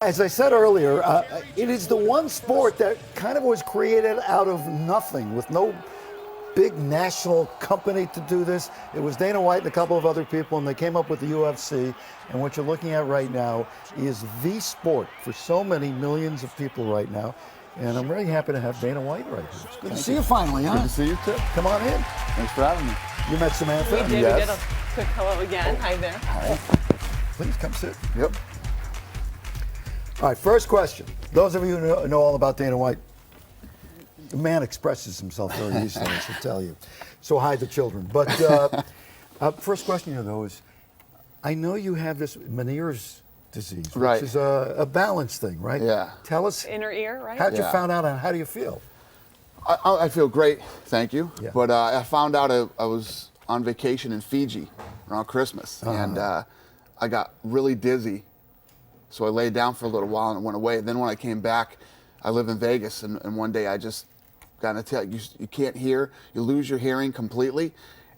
As I said earlier, it is the one sport that kind of was created out of nothing with no big national company to do this. It was Dana White and a couple of other people, and they came up with the UFC. And what you're looking at right now is the sport for so many millions of people right now. And I'm really happy to have Dana White right here. It's good to see you finally, huh? Good to see you too. Come on in. Thanks for having me. You met Samantha? We did. Yes. We did a quick hello again. Hi there. Hi. Please come sit. Yep. All right, first question. Those of you who know all about Dana White, the man expresses himself very easily, I should tell you. So hide the children. But first question here, though, is I know you have this menieres disease, which Right. is a balance thing, right? Yeah. Tell us, Inner ear, right? how'd you Yeah. find out and how do you feel? I feel great, thank you. Yeah. But I found out I was on vacation in Fiji around Christmas, and I got really dizzy. So I laid down for a little while and it went away. And then when I came back, I live in Vegas, and one day I just got to tell you, you can't hear, you lose your hearing completely,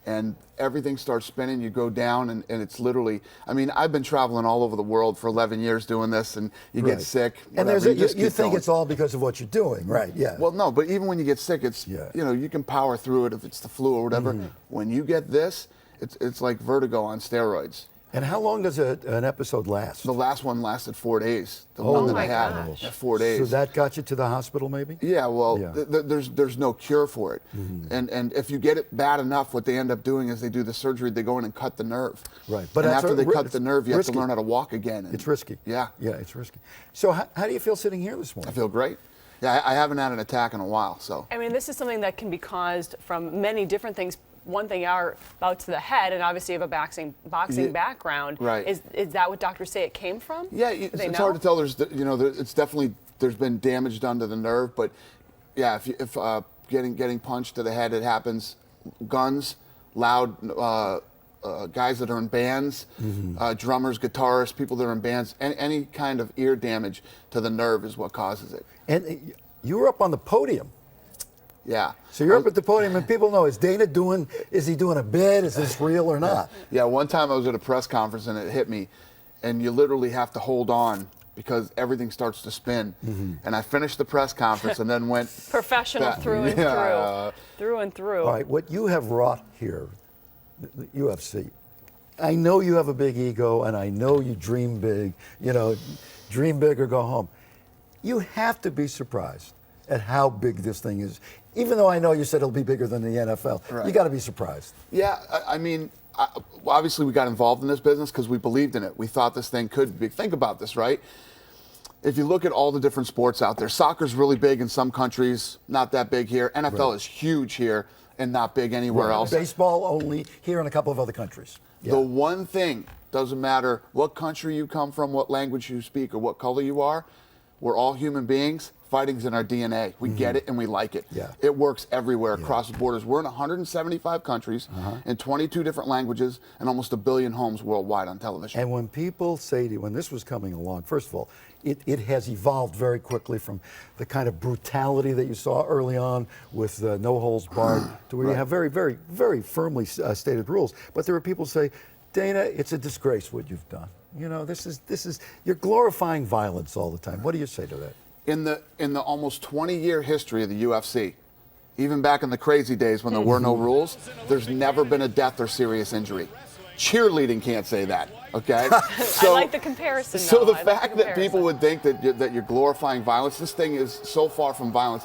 and everything starts spinning, you go down, and it's literally, I mean, I've been traveling all over the world for 11 years doing this, and you Right. get sick. And whatever, you just think keep going. it's all because of what you're doing, right? Yeah. Well, no, but even when you get sick, it's, Yeah. you know, you can power through it if it's the flu or whatever. When you get this, it's like vertigo on steroids. And how long does an episode last? The last one lasted 4 days. The Oh one that my I had gosh. at 4 days. So that got you to the hospital, maybe? Yeah, well, Yeah. there's no cure for it, and if you get it bad enough, what they end up doing is they do the surgery. They go in and cut the nerve. Right, but and that's after they cut it's the nerve, you have risky. to learn how to walk again. And It's risky. Yeah, Yeah, it's risky. So how do you feel sitting here this I morning? feel great. Yeah, I haven't had an attack in a while, so. I mean, this is something that can be caused from many different things. One thing are bouts to the head, and obviously you have a boxing Yeah. background. Right. Is that what doctors say it came from? Yeah, Do it's they hard know? to tell. It's definitely there's been damage done to the nerve, but yeah, if getting punched to the head, it happens. Guns, loud. Guys that are in bands, drummers, guitarists, people that are in bands, any kind of ear damage to the nerve is what causes it. And you were up on the podium. Yeah. So you're up at the podium, and people know, is he doing a bit? Is this real or not? Yeah, one time I was at a press conference and it hit me, and you literally have to hold on because everything starts to spin. And I finished the press conference and then went Professional back. through and Yeah. through and through. All right, what you have wrought here, the UFC, I know you have a big ego, and I know you dream big, dream big or go home. You have to be surprised at how big this thing is. Even though I know you said it'll be bigger than the NFL, Right. you got to be surprised. Yeah, I mean, obviously we got involved in this business because we believed in it. We thought this thing could be. Think about this, right? If you look at all the different sports out there, soccer's really big in some countries, not that big here. NFL is huge here and not big anywhere else. Baseball only here in a couple of other countries. Yeah. The one thing, doesn't matter what country you come from, what language you speak, or what color you are, we're all human beings. Fighting's in our DNA. We get it and we like it. Yeah. It works everywhere across the borders. We're in 175 countries in 22 different languages and almost 1 billion homes worldwide on television. And when people say to you, when this was coming along, first of all, it has evolved very quickly from the kind of brutality that you saw early on with no holds barred to where you have very, very, very firmly stated rules. But there are people who say, Dana, it's a disgrace what you've done. This is you're glorifying violence all the time. What do you say to that? In the almost 20-year history of the UFC, even back in the crazy days when there were no rules, there's never been a death or serious injury. Cheerleading can't say that, okay? I like the comparison. So though. the I like the fact that people comparison. would think that you're glorifying violence, this thing is so far from violence.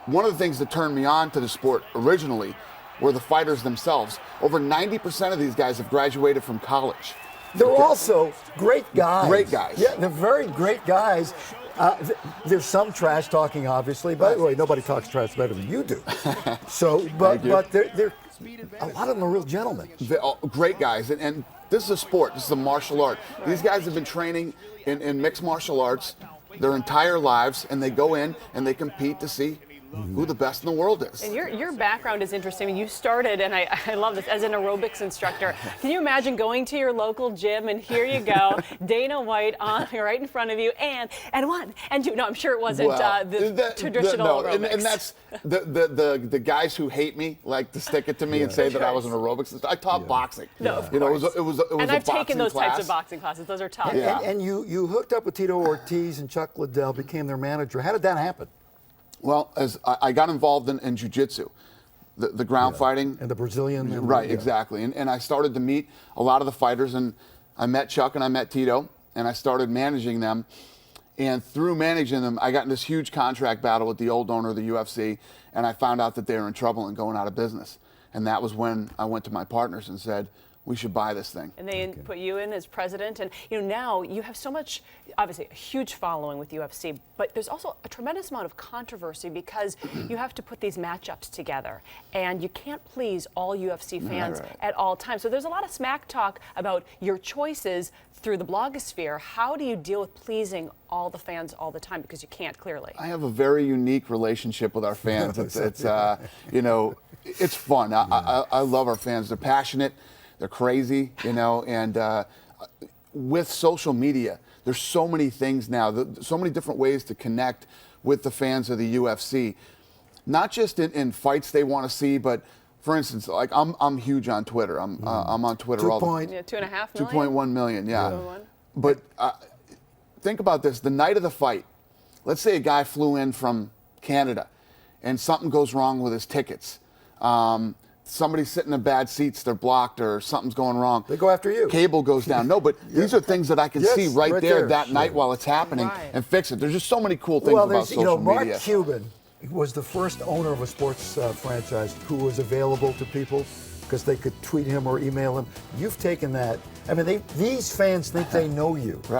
One of the things that turned me on to the sport originally were the fighters themselves. Over 90% of these guys have graduated from college. They're also great guys. Great guys. Yeah, they're very great guys. There's some trash talking, obviously. By the way, nobody talks trash better than you do. So, but they're a lot of them are real gentlemen. They're all great guys, and this is a sport. This is a martial art. These guys have been training in mixed martial arts their entire lives, and they go in and they compete to see who the best in the world is. And your background is interesting. You started, and I love this, as an aerobics instructor. Can you imagine going to your local gym and here you go, Dana White on right in front of you, and 1 and 2. No, I'm sure it wasn't traditional aerobics. And that's the guys who hate me like to stick it to me and say that I was an aerobics instructor. I taught boxing. No, of course. It was a and I've taken those class. types of boxing classes. Those are tough. And you hooked up with Tito Ortiz and Chuck Liddell, became their manager. How did that happen? Well, as I got involved in jiu-jitsu, the ground fighting. And the Brazilian. Right, exactly. And I started to meet a lot of the fighters, and I met Chuck and I met Tito, and I started managing them. And through managing them, I got in this huge contract battle with the old owner of the UFC, and I found out that they were in trouble and going out of business. And that was when I went to my partners and said, we should buy this thing. And they put you in as president. And now you have so much, obviously a huge following with UFC, but there's also a tremendous amount of controversy because you have to put these matchups together. And you can't please all UFC fans at all times. So there's a lot of smack talk about your choices through the blogosphere. How do you deal with pleasing all the fans all the time? Because you can't, clearly. I have a very unique relationship with our fans. It's it's fun. I love our fans. They're passionate. They're crazy, and with social media, there's so many things now, so many different ways to connect with the fans of the UFC. Not just in fights they want to see, but for instance, like I'm huge on Twitter. I'm on Twitter all the time. 2.5 million? 2.1 million, yeah. But think about this: the night of the fight, let's say a guy flew in from Canada, and something goes wrong with his tickets. Somebody's sitting in bad seats, they're blocked, or something's going wrong. They go after you. Cable goes down. No, but these are things that I can see right there that night while it's happening and fix it. There's just so many cool things about social media. Mark Cuban was the first owner of a sports franchise who was available to people because they could tweet him or email him. You've taken that. I mean, these fans think they know you. Right.